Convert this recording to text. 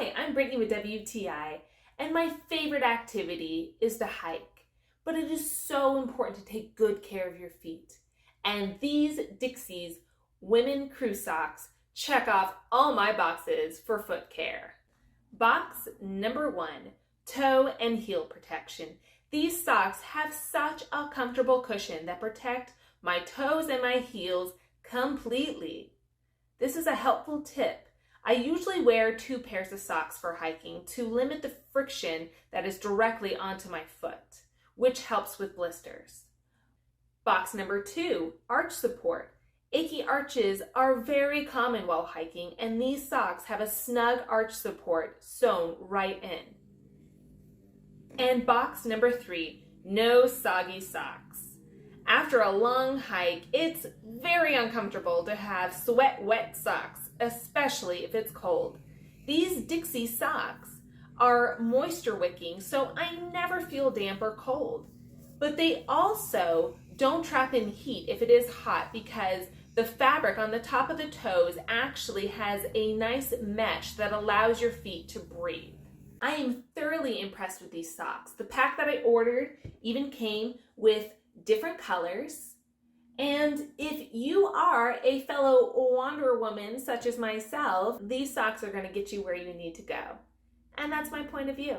Hi, I'm Brittany with WTI, and my favorite activity is to hike. But it is so important to take good care of your feet. And these Dickies women crew socks check off all my boxes for foot care. Box number 1, toe and heel protection. These socks have such a comfortable cushion that protect my toes and my heels completely. This is a helpful tip. I usually wear 2 pairs of socks for hiking to limit the friction that is directly onto my foot, which helps with blisters. Box number 2, arch support. Achy arches are very common while hiking, and these socks have a snug arch support sewn right in. And box number 3, no soggy socks. After a long hike, it's very uncomfortable to have wet socks, especially if it's cold. These Dickies socks are moisture wicking, so I never feel damp or cold. But they also don't trap in heat if it is hot because the fabric on the top of the toes actually has a nice mesh that allows your feet to breathe. I am thoroughly impressed with these socks. The pack that I ordered even came with different colors. And if you are a fellow Wonder Woman such as myself, these socks are going to get you where you need to go. And that's my point of view.